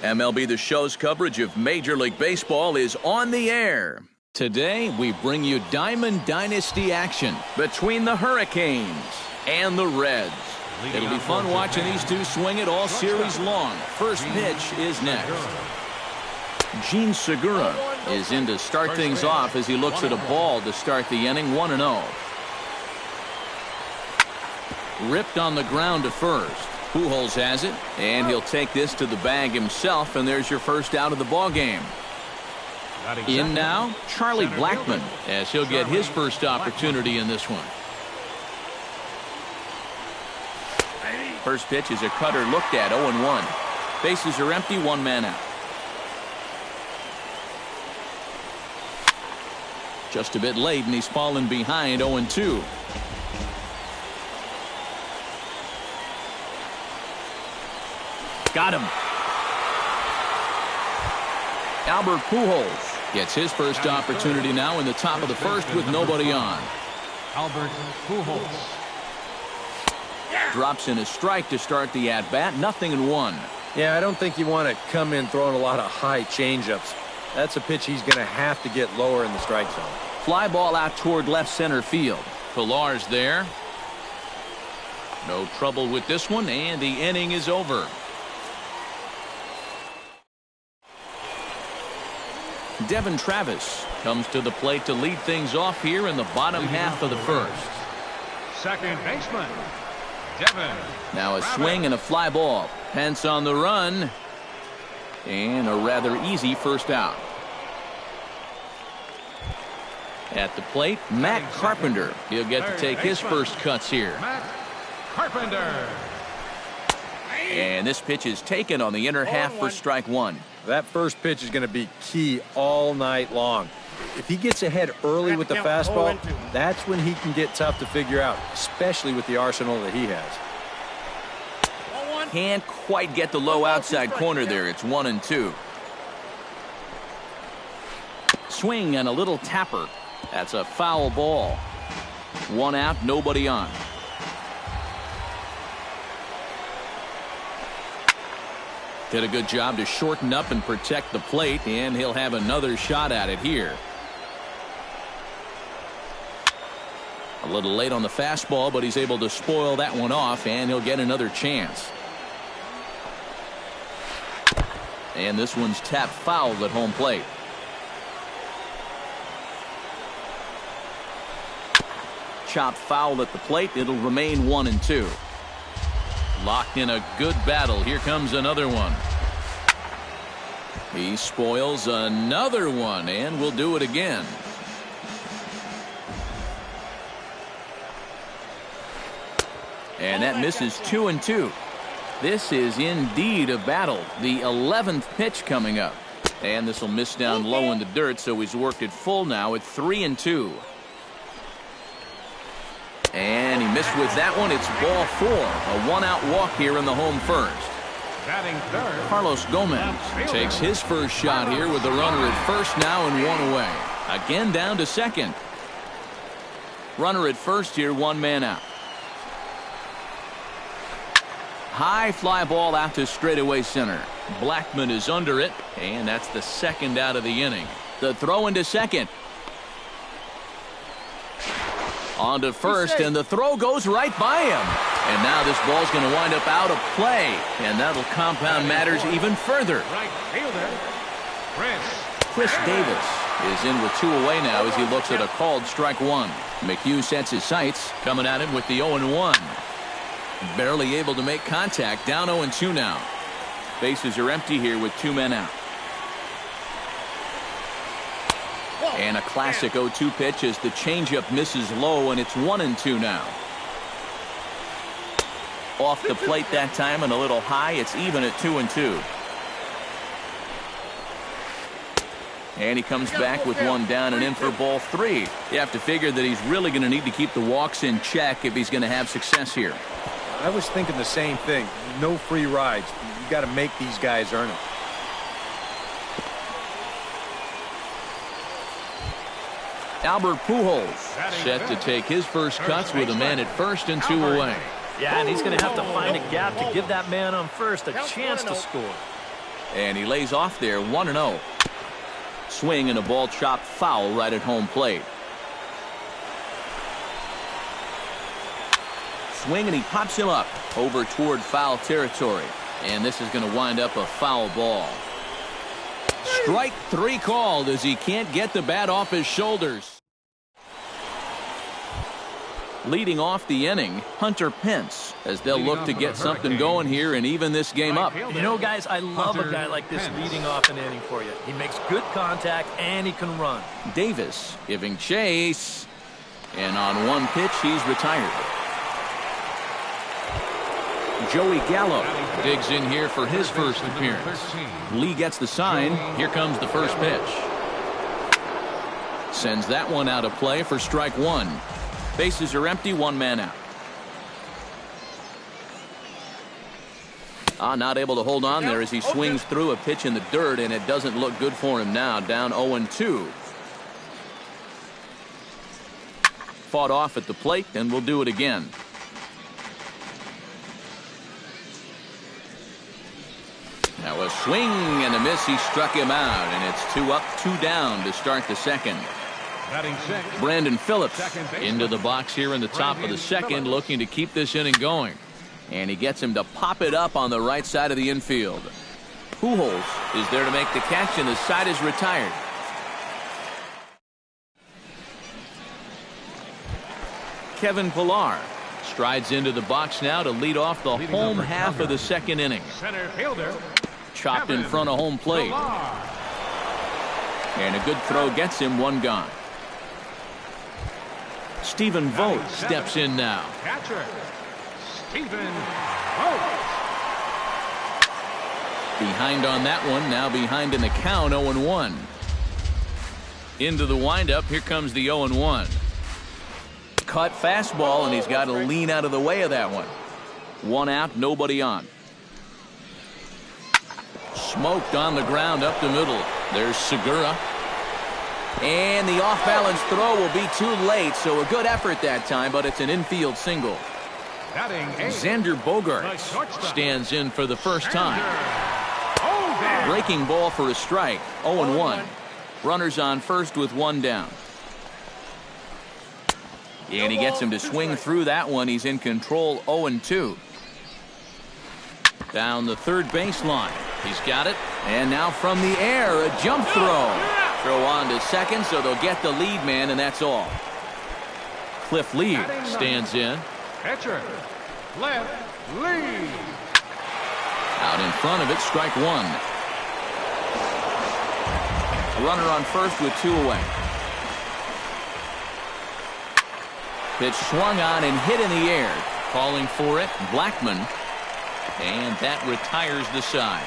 MLB The Show's coverage of Major League Baseball is on the air. Today, we bring you Diamond Dynasty action between the Hurricanes and the Reds. It'll be fun watching these two swing it all series long. First pitch is next. Jean Segura is in to start things off as he looks at a ball to start the inning, 1-0. Ripped on the ground to first. Pujols has it, and he'll take this to the bag himself, and there's your first out of the ball game. In now, Charlie Blackmon, as he'll get his first opportunity in this one. First pitch is a cutter looked at, 0-1. Bases are empty, one man out. Just a bit late, and he's fallen behind, 0-2. Got him. Albert Pujols gets his first opportunity now in the top of the first with nobody on. Albert Pujols drops in a strike to start the at-bat. 0-1. Yeah, I don't think you want to come in throwing a lot of high changeups. That's a pitch he's going to have to get lower in the strike zone. Fly ball out toward left center field. Pilar's there. No trouble with this one, and the inning is over. Devin Travis comes to the plate to lead things off here in the bottom half of the first. Second baseman, Devin. Now a swing and a fly ball. Pence on the run. And a rather easy first out. At the plate, Matt Carpenter. He'll get to take his first cuts here. Matt Carpenter. And this pitch is taken on the inner half for strike one. That first pitch is going to be key all night long. If he gets ahead early with the fastball, that's when he can get tough to figure out, especially with the arsenal that he has. Can't quite get the low outside corner there. It's 1-2. Swing and a little tapper. That's a foul ball. One out, nobody on. Did a good job to shorten up and protect the plate, and he'll have another shot at it here. A little late on the fastball, but he's able to spoil that one off, and he'll get another chance. And this one's tapped foul at home plate. Chopped foul at the plate. It'll remain 1-2. Locked in a good battle. Here comes another one. He spoils another one, and will do it again. And that misses 2-2. This is indeed a battle. The 11th pitch coming up. And this will miss down low in the dirt, so he's worked it full now at 3-2. And he missed with that one. It's ball 4. A one-out walk here in the home first. Batting third, Carlos Gomez takes his first shot here with the runner at first now and one away. Again down to second. Runner at first here, one man out. High fly ball out to straightaway center. Blackmon is under it, and that's the second out of the inning. The throw into second. On to first, and the throw goes right by him. And now this ball's going to wind up out of play, and that'll compound matters even further. right fielder, Chris Davis is in with two away now as he looks at a called strike one. McHugh sets his sights, coming at him with the 0-1. Barely able to make contact, down 0-2 now. Bases are empty here with two men out. And a classic 0-2 pitch as the changeup misses low, and it's 1-2 now. Off the plate that time and a little high. It's even at 2-2. And he comes back with one down and in for ball 3. You have to figure that he's really going to need to keep the walks in check if he's going to have success here. I was thinking the same thing. No free rides. You got to make these guys earn it. Albert Pujols set to take his first cuts with a man at first and 2 away. Yeah, and he's going to have to find a gap to give that man on first a chance to score. And he lays off there 1-0. Swing and a ball chopped foul right at home plate. Swing and he pops him up over toward foul territory. And this is going to wind up a foul ball. Strike 3 called as he can't get the bat off his shoulders. Leading off the inning, Hunter Pence, as they'll look to get something going here and even this game up. You know, guys, I love a guy like this leading off an inning for you. He makes good contact and he can run. Davis giving chase. And on one pitch, he's retired. Joey Gallo digs in here for his first appearance. Lee gets the sign. Here comes the first pitch. Sends that one out of play for strike 1. Bases are empty, 1 man out. Not able to hold on there as he swings through a pitch in the dirt, and it doesn't look good for him now. Down 0-2. Fought off at the plate, and we'll do it again. Now a swing and a miss. He struck him out, and it's 2 up, 2 down to start the second. Brandon Phillips into the box here in the top of the second, looking to keep this inning going. And he gets him to pop it up on the right side of the infield. Pujols is there to make the catch, and the side is retired. Kevin Pillar strides into the box now to lead off the home half of the second inning. Center fielder. Chopped in front of home plate. And a good throw gets him 1 gone. Stephen Vogt steps in now. Catcher, Stephen Vogt. Behind on that one, now behind in the count, 0-1. Into the windup, here comes the 0-1. Cut fastball, and he's got to lean out of the way of that one. 1 out, nobody on. Smoked on the ground up the middle. There's Segura. And the off-balance throw will be too late, so a good effort that time, but it's an infield single. Xander Bogaerts stands in for the first time. Breaking ball for a strike, 0-1. Runners on first with 1 down. And he gets him to swing through that one. He's in control, 0-2. Down the third baseline. He's got it. And now from the air, a jump throw. Throw on to second, so they'll get the lead man, and that's all. Cliff Lee stands in. Catcher, Cliff Lee. Out in front of it, strike 1. Runner on first with 2 away. Pitch swung on and hit in the air. Calling for it, Blackmon. And that retires the side.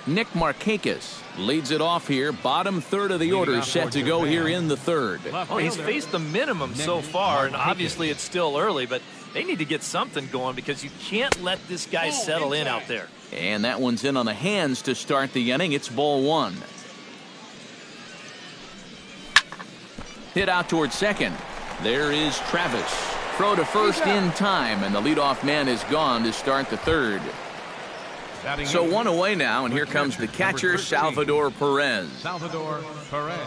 Nick Markakis leads it off here. Bottom third of the order set to go here in the third. Oh, he's faced the minimum so far, and obviously it's still early, but they need to get something going because you can't let this guy settle in out there. And that one's in on the hands to start the inning. It's ball 1. Hit out towards second. There is Travis. Throw to first in time, and the leadoff man is gone to start the third. So 1 away now, and here comes the catcher, Salvador Perez. Salvador Perez.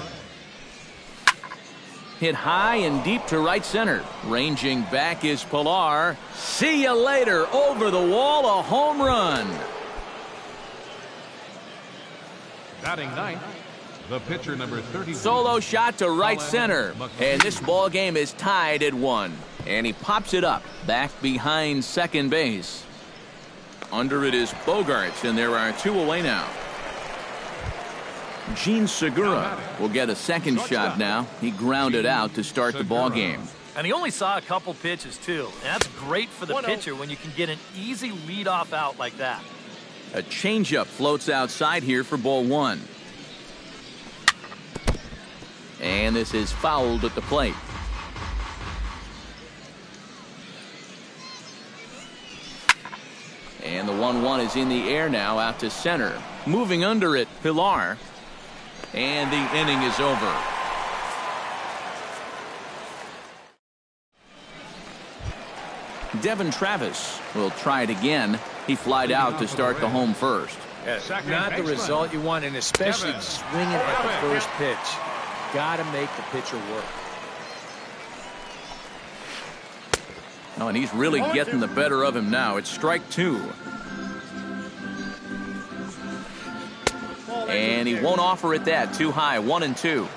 Hit high and deep to right center. Ranging back is Pillar. See you later. Over the wall, a home run. Batting 9th, the pitcher number 30. Solo shot to right center. And this ball game is tied at 1. And he pops it up back behind second base. Under it is Bogaerts, and there are 2 away now. Gene Segura will get a second shot now. He grounded out to start the ball game. And he only saw a couple pitches, too. And that's great for the pitcher when you can get an easy leadoff out like that. A changeup floats outside here for ball 1. And this is fouled at the plate. And the 1-1 is in the air now out to center. Moving under it, Pilar. And the inning is over. Devin Travis will try it again. He flied out to start the home first. Yeah, not the result you want, and especially swinging at the first pitch. Got to make the pitcher work. Oh, and he's really getting the better of him now. It's strike 2. And he won't offer it that. Too high. 1-2.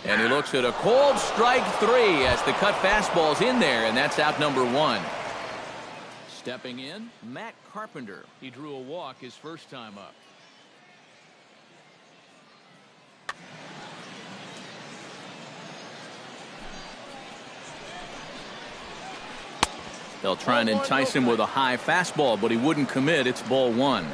And he looks at a cold strike 3 as the cut fastball's in there, and that's out number 1. Stepping in, Matt Carpenter. He drew a walk his first time up. They'll try and entice him with a high fastball, but he wouldn't commit. It's ball 1.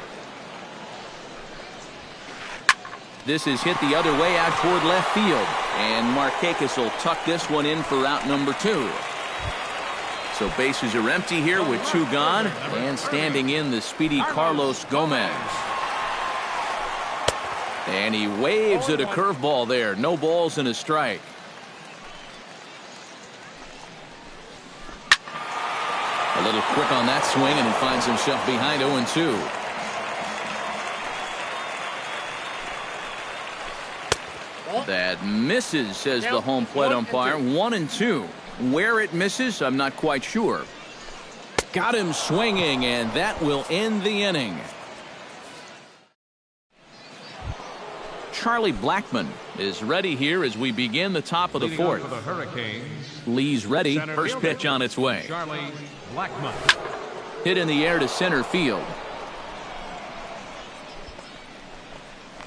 This is hit the other way out toward left field. And Markakis will tuck this one in for out number 2. So bases are empty here with 2 gone. And standing in the speedy Carlos Gomez. And he waves at a curveball there. No balls and a strike. A little quick on that swing, and he finds himself behind 0-2. That misses, says the home plate umpire. 1-2. Where it misses, I'm not quite sure. Got him swinging, and that will end the inning. Charlie Blackmon is ready here as we begin the top of the 4th. For the Hurricanes, Lee's ready. First pitch on its way. Charlie Blackmon. Hit in the air to center field.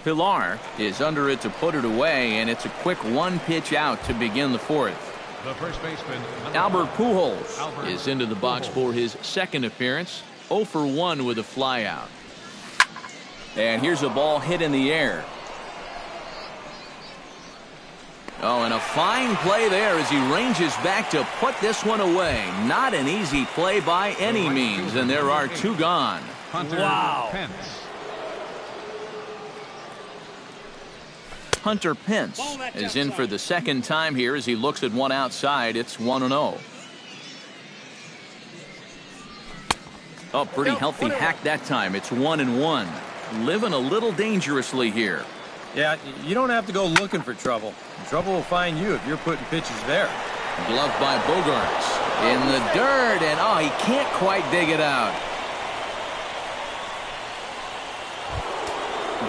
Pilar is under it to put it away, and it's a quick 1-pitch out to begin the 4th. The first baseman, Albert Pujols is into the box for his second appearance. 0 for 1 with a flyout. And here's a ball hit in the air. Oh, and a fine play there as he ranges back to put this one away. Not an easy play by any means, and there are 2 gone. Wow. Pence. Hunter Pence is in for the second time here as he looks at one outside. It's 1-0. Oh, pretty healthy hack that time. It's 1-1. Living a little dangerously here. Yeah, you don't have to go looking for trouble. Trouble will find you if you're putting pitches there. Glove by Bogaerts in the dirt, and oh, he can't quite dig it out.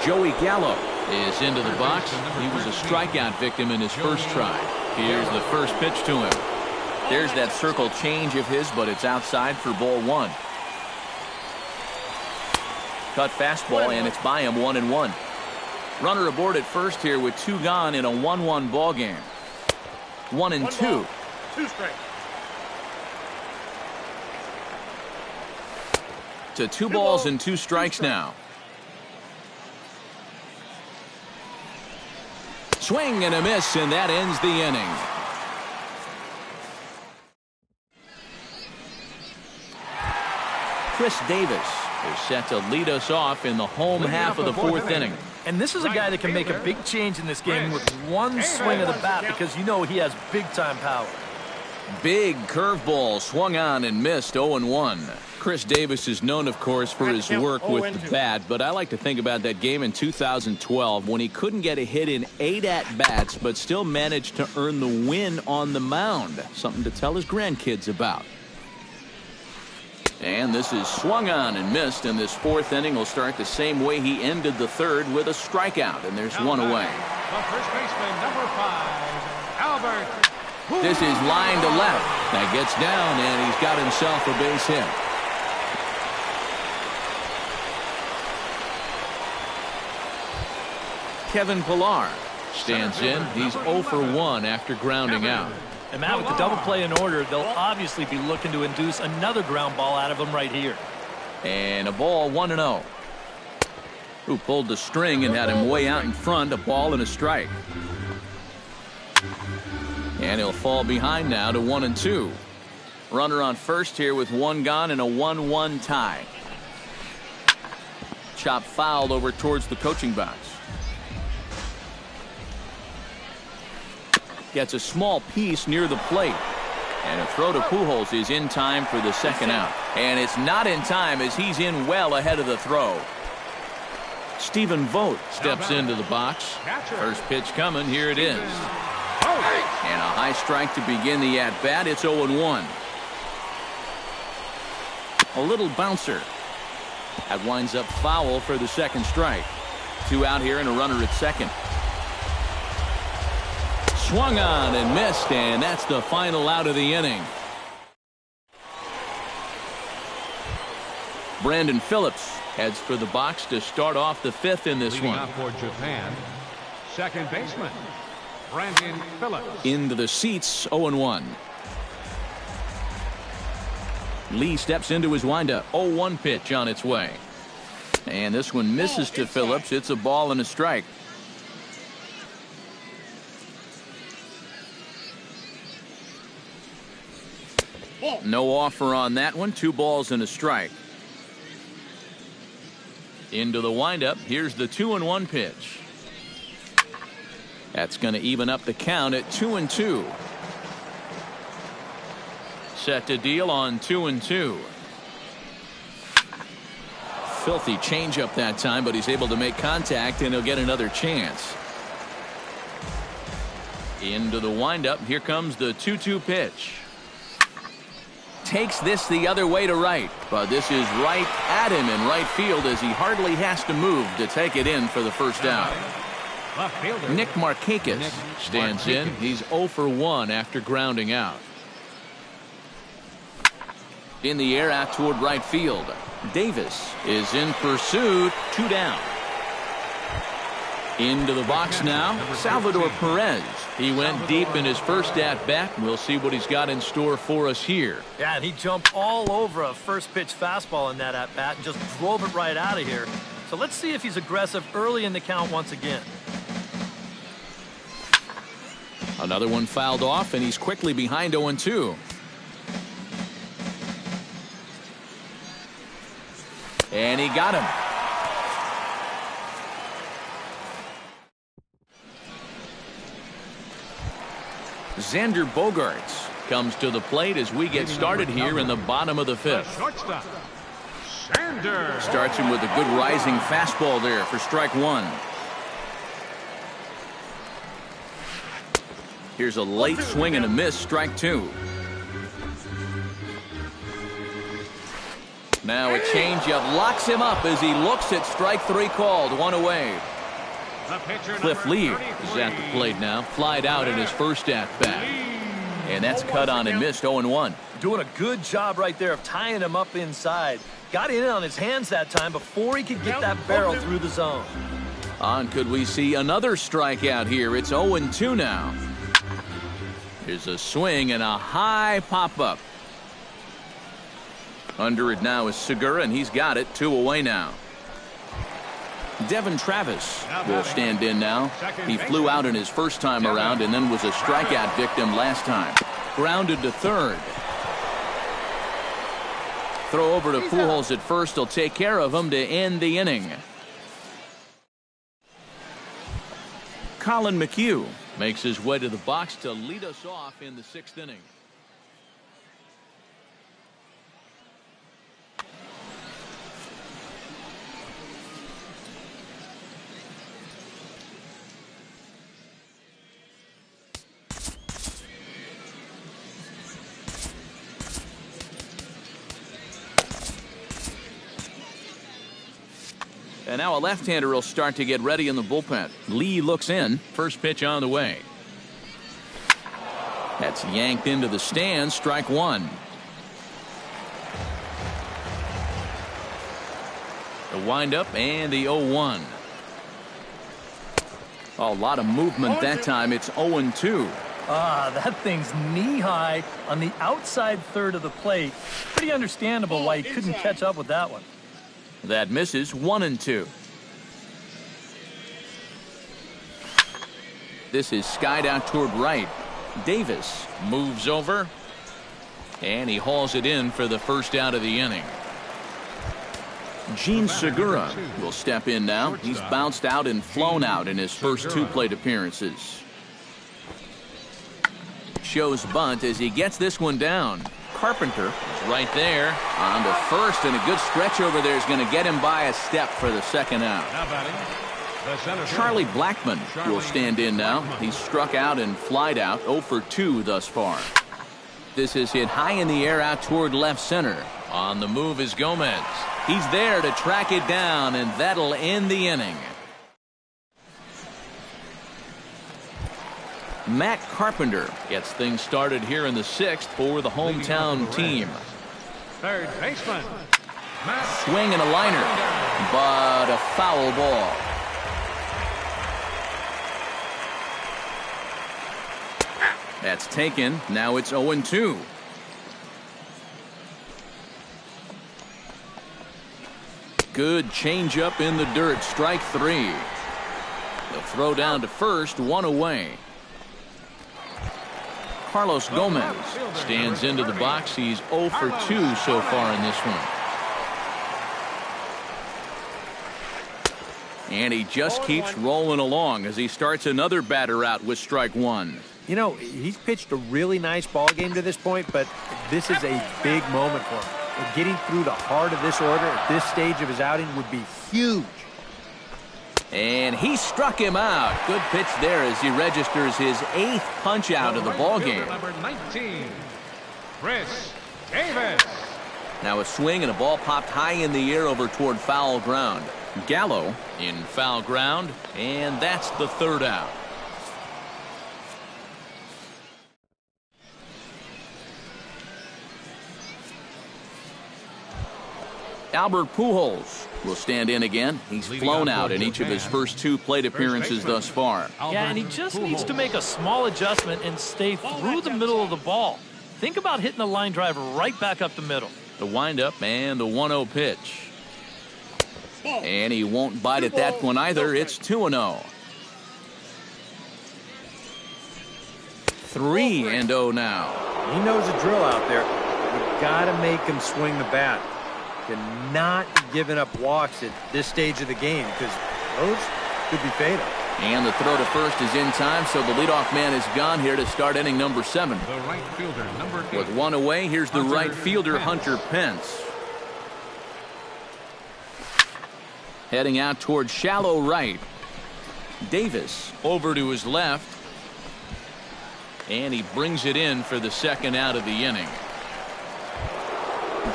Joey Gallo is into the box. He was a strikeout victim in his first try. Here's the first pitch to him. There's that circle change of his, but it's outside for ball 1. Cut fastball, and it's by him. 1-1. Runner aboard at first here with 2 gone in a 1-1 ball game. 1-2. 2 strikes. To 2 balls and 2 strikes now. Swing and a miss, and that ends the inning. Chris Davis is set to lead us off in the home half of the 4th inning. And this is a guy that can make a big change in this game with one swing of the bat, because you know he has big-time power. Big curveball swung on and missed. 0-1. Chris Davis is known, of course, for his work with the bat, but I like to think about that game in 2012 when he couldn't get a hit in 8 at-bats but still managed to earn the win on the mound. Something to tell his grandkids about. And this is swung on and missed, and this 4th inning will start the same way he ended the 3rd with a strikeout, and there's 1 away. The first baseman, number 5, Albert. This is line to left. That gets down, and he's got himself a base hit. Kevin Pilar Stands in. He's 0 for 1 after grounding out. And Matt, with the double play in order, they'll obviously be looking to induce another ground ball out of him right here. And a ball 1-0. Who pulled the string and had him way out in front, a ball and a strike. And he'll fall behind now to 1-2. Runner on first here with one gone and a 1-1 tie. Chop fouled over towards the coaching box. Gets a small piece near the plate. And a throw to Pujols is in time for the second out. And it's not in time as he's in well ahead of the throw. Stephen Vogt steps into the box. First pitch coming. Here it is. And a high strike to begin the at-bat. It's 0-1. A little bouncer. That winds up foul for the second strike. 2 out here and a runner at second. Swung on and missed, and that's the final out of the inning. Brandon Phillips heads for the box to start off the 5th in this Leading one. off for Japan, second baseman, Brandon Phillips. Into the seats, 0-1. Lee steps into his windup. 0-1 pitch on its way. And this one misses to Phillips. It's a ball and a strike. No offer on that one. 2 balls and a strike. Into the windup. Here's the 2-1 pitch. That's going to even up the count at 2-2. Set to deal on 2-2. Filthy changeup that time, but he's able to make contact and he'll get another chance. Into the windup. Here comes the 2-2 pitch. Takes this the other way to right, but this is right at him in right field as he hardly has to move to take it in for the first out. Nick Markakis stands in. He's 0 for 1 after grounding out. In the air out toward right field. Davis is in pursuit. 2 down. Into the box now, Salvador Perez. He went deep in his first at-bat. We'll see what he's got in store for us here. Yeah, and he jumped all over a first pitch fastball in that at-bat and just drove it right out of here. So let's see if he's aggressive early in the count once again. Another one fouled off, and he's quickly behind 0-2. And he got him. Xander Bogaerts comes to the plate as we get started here in the bottom of the 5th. Shortstop, Xander. Starts him with a good rising fastball there for strike 1. Here's a late swing and a miss, strike 2. Now a changeup locks him up as he looks at strike 3 called. 1 away. Cliff Lee is at the plate now. Flied out in his first at-bat. And that's cut on and missed. 0-1. Doing a good job right there of tying him up inside. Got in on his hands that time before he could get that barrel through the zone. On could we see another strikeout here? It's 0-2 now. Here's a swing and a high pop-up. Under it now is Segura, and he's got it. 2 away now. Devin Travis will stand in now. He flew out in his first time around and then was a strikeout victim last time. Grounded to third. Throw over to Pujols at first. He'll take care of him to end the inning. Colin McHugh makes his way to the box to lead us off in the 6th inning. And now a left-hander will start to get ready in the bullpen. Lee looks in. First pitch on the way. That's yanked into the stands. Strike 1. The windup and the 0-1. A lot of movement that time. It's 0-2. That thing's knee-high on the outside third of the plate. Pretty understandable why he couldn't catch up with that one. That misses. 1-2. This is skied out toward right. Davis moves over, and he hauls it in for the first out of the inning. Gene Segura will step in now. He's bounced out and flown out in his first 2 plate appearances. Shows bunt as he gets this one down. Carpenter is right there on to first, and a good stretch over there is going to get him by a step for the second out. Charlie Blackmon will stand in now. He's struck out and flied out, 0 for 2 thus far. This is hit high in the air out toward left center. On the move is Gomez. He's there to track it down, and that'll end the inning. Matt Carpenter gets things started here in the 6th for the hometown team. Third baseman. Swing and a liner, but a foul ball. That's taken. Now it's 0-2. Good changeup in the dirt. Strike 3. The throw down to first. 1 away. Carlos Gomez stands into the box. He's 0 for 2 so far in this one. And he just keeps rolling along as he starts another batter out with strike 1. You know, he's pitched a really nice ball game to this point, but this is a big moment for him. And getting through the heart of this order at this stage of his outing would be huge. And he struck him out. Good pitch there as he registers his 8th punch out of the ball game. Number 19, Chris Davis. Now a swing and a ball popped high in the air over toward foul ground. Gallo in foul ground, and that's the 3rd out. Albert Pujols will stand in again. He's flown out in each of his first 2 plate appearances thus far. Yeah, and he just needs to make a small adjustment and stay through the middle of the ball. Think about hitting a line drive right back up the middle. The windup and the 1-0 pitch. And he won't bite at that one either. It's 2-0. 3-0 now. He knows the drill out there. You've got to make him swing the bat. You're not giving up walks at this stage of the game because those could be fatal. And the throw to first is in time, so the leadoff man is gone here to start inning number 7. The right fielder, number 8. With 1 away, here's the right fielder, Hunter Pence. Heading out toward shallow right. Davis over to his left. And he brings it in for the 2nd out of the inning.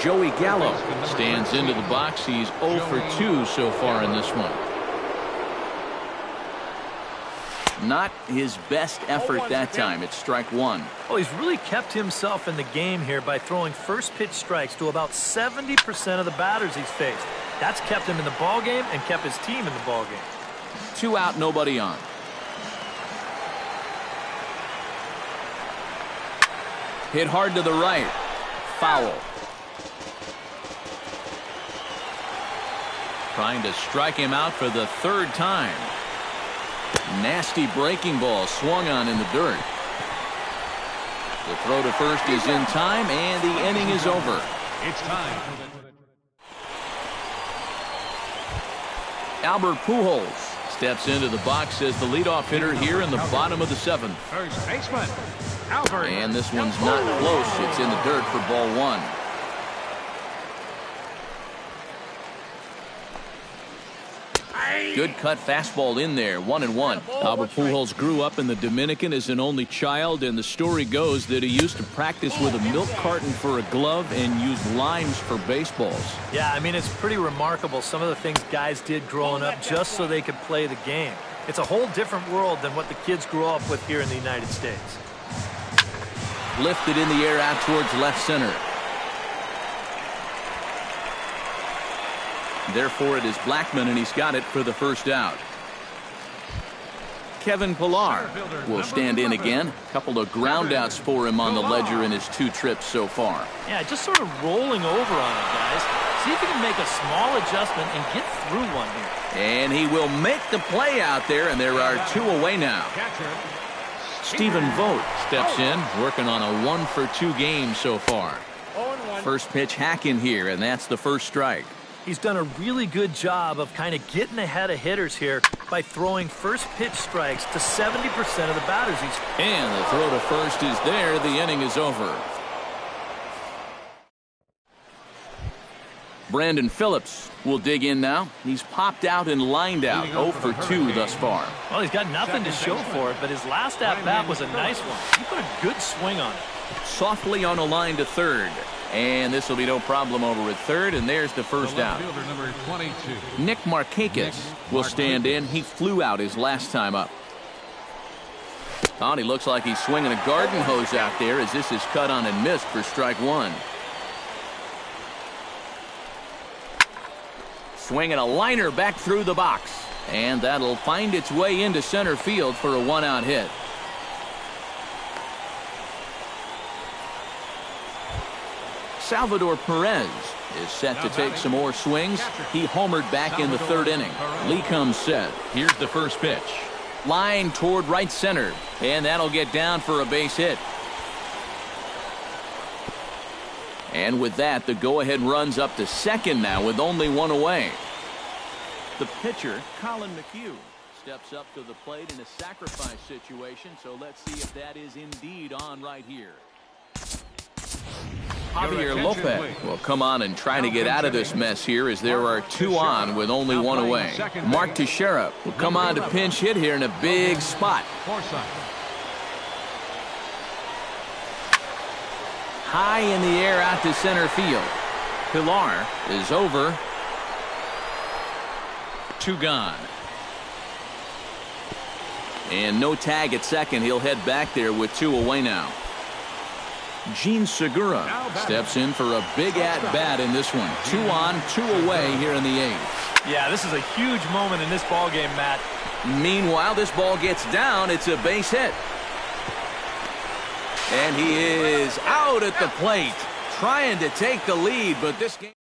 Joey Gallo stands into the box. He's 0 for 2 so far in this one. Not his best effort that time. It's strike 1. Oh, he's really kept himself in the game here by throwing first pitch strikes to about 70% of the batters he's faced. That's kept him in the ball game and kept his team in the ball game. 2 out, nobody on. Hit hard to the right. Foul. Trying to strike him out for the 3rd time. Nasty breaking ball swung on in the dirt. The throw to first is in time, and the inning is over. It's time. Albert Pujols steps into the box as the leadoff hitter here in the bottom of the 7th. First baseman, Albert. And this one's not close. It's in the dirt for ball 1. Good cut fastball in there. 1-1. Albert Pujols grew up in the Dominican as an only child, and the story goes that he used to practice with a milk carton for a glove and used limes for baseballs. Yeah, I mean, it's pretty remarkable some of the things guys did growing up just so they could play the game. It's a whole different world than what the kids grew up with here in the United States. Lifted in the air out towards left center. Therefore, it is Blackmon, and he's got it for the 1st out. Kevin Pillar will stand in again. A couple of groundouts for him on the ledger in his 2 trips so far. Yeah, just sort of rolling over on it, guys. See if he can make a small adjustment and get through one here. And he will make the play out there, and there are 2 away now. Stephen Vogt steps in, working on a 1-for-2 game so far. First pitch hack in here, and that's the first strike. He's done a really good job of kind of getting ahead of hitters here by throwing first pitch strikes to 70% of the batters. And the throw to first is there. The inning is over. Brandon Phillips will dig in now. He's popped out and lined out. 0 for 2 thus far. Well, he's got nothing to show for it, but his last at-bat was a nice one. He put a good swing on it. Softly on a line to third. And this will be no problem over at third, and there's the first out. Nick Markakis will stand in. He flew out his last time up. He looks like he's swinging a garden hose out there as this is cut on and missed for strike 1. Swinging a liner back through the box. And that'll find its way into center field for a 1-out hit. Salvador Perez is set to take some more swings. He homered back in the 3rd inning. Lee comes set. Here's the first pitch. Line toward right center. And that'll get down for a base hit. And with that, the go-ahead runs up to second now with only 1 away. The pitcher, Colin McHugh, steps up to the plate in a sacrifice situation. So let's see if that is indeed on right here. Javier Lopez will come on and try to get out of this mess here as there are 2 on with only 1 away. Mark Teixeira will come on to pinch hit here in a big spot. High in the air out to center field. Pillar is over. 2 gone. And no tag at second. He'll head back there with 2 away now. Gene Segura steps in for a big at-bat in this one. 2 on, 2 away here in the 8th. Yeah, this is a huge moment in this ball game, Matt. Meanwhile, this ball gets down. It's a base hit. And he is out at the plate, trying to take the lead, but this game...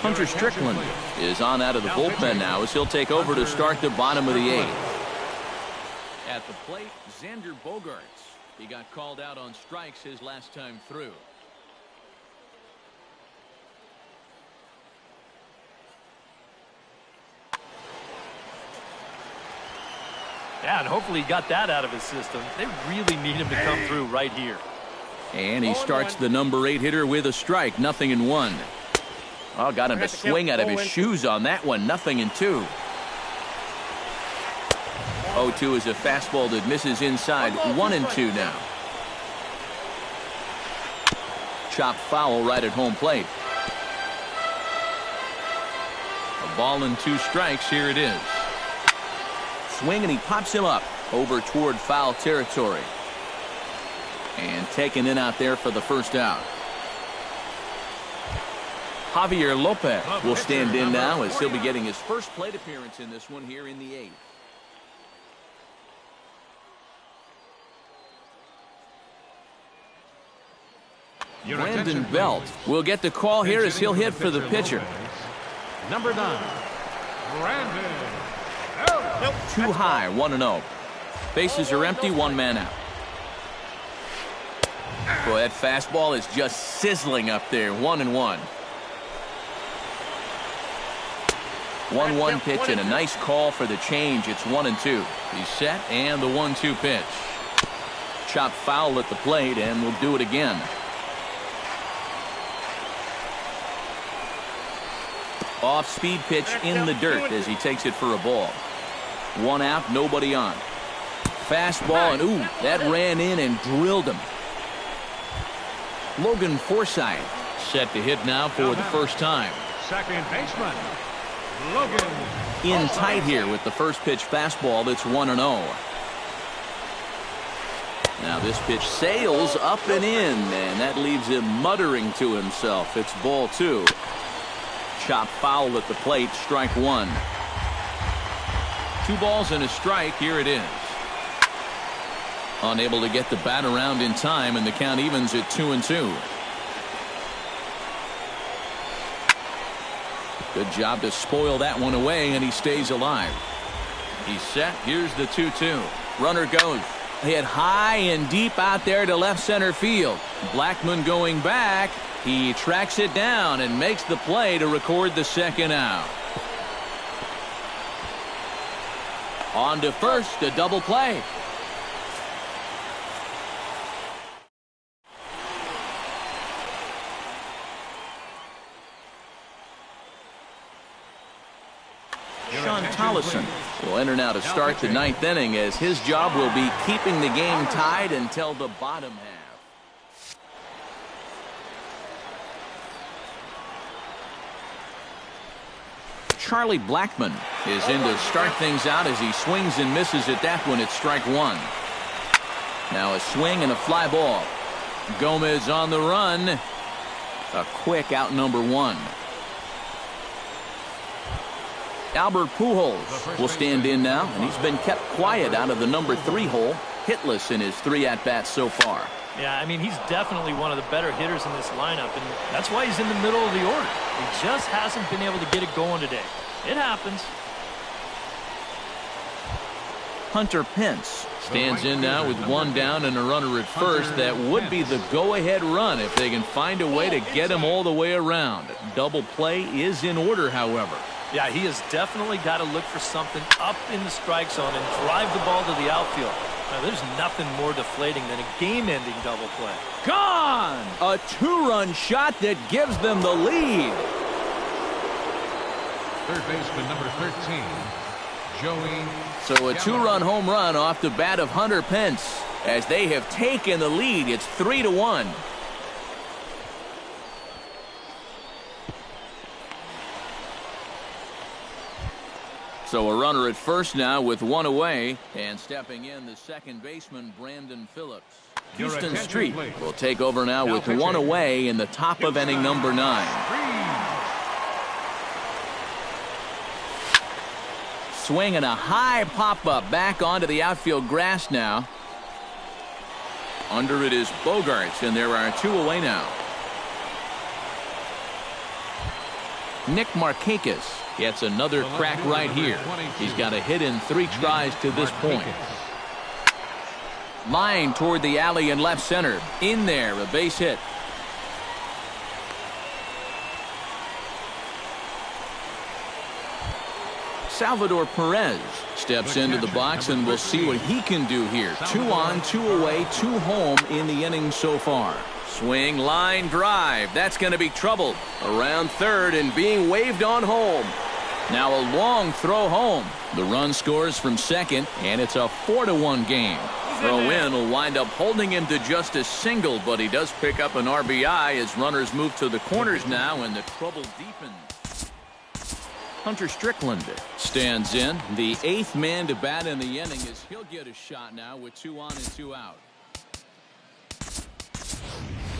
Hunter Strickland is on out of the bullpen now as he'll take over to start the bottom of the 8th. At the plate, Xander Bogaerts. He got called out on strikes his last time through. Yeah, and hopefully he got that out of his system. They really need him to come through right here. And he starts the number 8 hitter with a strike. 0-1. Oh, got him to swing out of his shoes on that one. 0-2. 0-2 is a fastball that misses inside. 1-2 now. Chop foul right at home plate. A ball and 2 strikes. Here it is. Swing, and he pops him up over toward foul territory. And taken in out there for the first out. Javier Lopez will stand in now as he'll be getting his first plate appearance in this one here in the 8th. Brandon Belt will get the call here as he'll hit for the pitcher. Number 9, Brandon Belt. Too high, 1-0. Bases are empty, 1 man out. Boy, that fastball is just sizzling up there. 1-1. 1-1 pitch and a nice call for the change. It's 1-2. He's set, and the 1-2 pitch. Chop foul at the plate, and we'll do it again. Off-speed pitch in the dirt as he takes it for a ball. 1 out, nobody on. Fastball, and ooh, that ran in and drilled him. Logan Forsythe set to hit now for the first time. Second baseman, Logan. In tight here with the first pitch fastball. That's 1-0. Now this pitch sails up and in, and that leaves him muttering to himself. It's ball 2. chop foul at the plate, strike one. 2 balls and a strike. Here it is. Unable to get the bat around in time, and the count evens at 2-2. Good job to spoil that one away, and he stays alive. He's set. Here's the 2-2. Runner goes. Hit high and deep out there to left center field. Blackmon going back. He tracks it down and makes the play to record the second out. On to first, a double play. Sean Tollison will enter now to start the 9th inning, as his job will be keeping the game tied until the bottom half. Charlie Blackmon is in to start things out as he swings and misses at that one at strike one. Now a swing and a fly ball. Gomez on the run. A quick out, number 1. Albert Pujols will stand in now, and he's been kept quiet out of the number 3 hole, hitless in his 3 at-bats so far. Yeah, I mean, he's definitely one of the better hitters in this lineup, and that's why he's in the middle of the order. He just hasn't been able to get it going today. It happens. Hunter Pence stands in now with 1 down and a runner at first. That would be the go-ahead run if they can find a way to get him all the way around. Double play is in order, however. Yeah, he has definitely got to look for something up in the strike zone and drive the ball to the outfield. Now, there's nothing more deflating than a game-ending double play. Gone! A 2-run shot that gives them the lead. Third baseman number 13, Joey. So a 2-run home run off the bat of Hunter Pence. As they have taken the lead, it's 3-1. So a runner at first now with 1 away, and stepping in the second baseman Brandon Phillips. Houston Street will take over now with 1 away in the top of inning number 9. Swing and a high pop-up back onto the outfield grass now. Under it is Bogaerts, and there are 2 away now. Nick Markakis gets another crack right here. He's got a hit in 3 tries to this point. Line toward the alley in left center. In there, a base hit. Salvador Perez steps into the box, and we'll see what he can do here. 2 on, 2 away, 2 home in the inning so far. Swing, line drive. That's going to be troubled. Around third and being waved on home. Now a long throw home. The run scores from second, and it's a 4-1 game. Throw in will wind up holding him to just a single, but he does pick up an RBI as runners move to the corners now, and the trouble deepens. Hunter Strickland stands in. The 8th man to bat in the inning, as he'll get a shot now with 2 on and 2 out.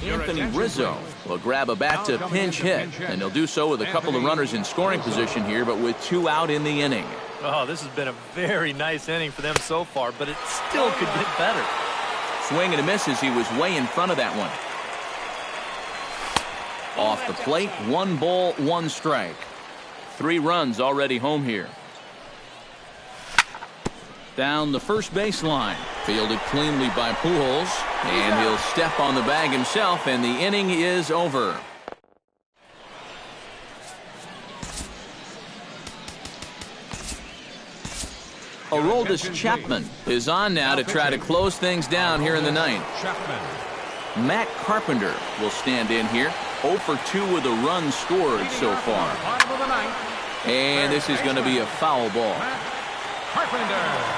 Anthony Rizzo will grab a bat to pinch hit, and he'll do so with a couple of runners in scoring position here, but with 2 out in the inning. Oh, this has been a very nice inning for them so far, but it still could get better. Swing and a miss as he was way in front of that one. Off the plate, 1 ball, 1 strike. 3 runs already home here. Down the first baseline. Fielded cleanly by Pujols. And he'll step on the bag himself, and the inning is over. Aroldis Chapman is on now to try to close things down here in the 9th. Matt Carpenter will stand in here. 0 for 2 with a run scored so far. And this is going to be a foul ball. Carpenter.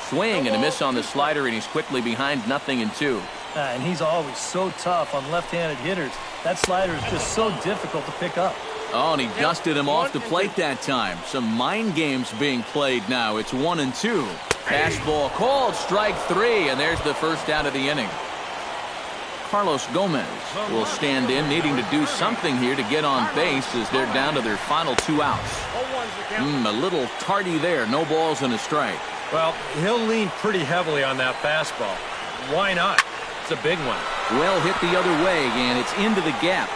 Swing and a miss on the slider, and he's quickly behind 0-2. And he's always so tough on left-handed hitters. That slider is just so difficult to pick up. Oh, and he dusted him off the plate that time. Some mind games being played now. It's 1-2. Fastball called, strike 3, and there's the first out of the inning. Carlos Gomez will stand in, needing to do something here to get on base as they're down to their final 2 outs. A little tardy there. No balls and a strike. Well, he'll lean pretty heavily on that fastball. Why not? It's a big one. Well hit the other way, and it's into the gap.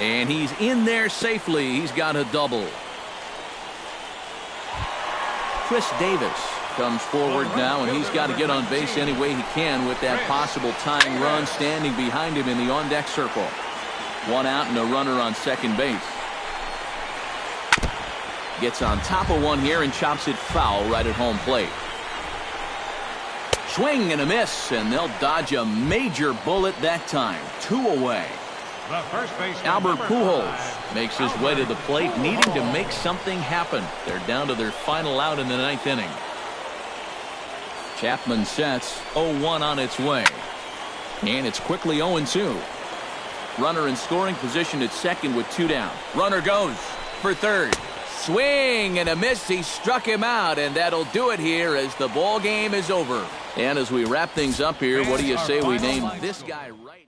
And he's in there safely. He's got a double. Chris Davis comes forward now, and he's got to get on base any way he can with that possible tying run standing behind him in the on-deck circle. 1 out and a runner on second base. Gets on top of one here and chops it foul right at home plate. Swing and a miss, and they'll dodge a major bullet that time. 2 away. Albert Pujols makes his way to the plate, needing to make something happen. They're down to their final out in the 9th inning. Chapman sets. 0-1 on its way. And it's quickly 0-2. Runner in scoring position at second with 2 down. Runner goes for third. Swing and a miss. He struck him out, and that'll do it here as the ball game is over. And as we wrap things up here, what do you say we name this guy right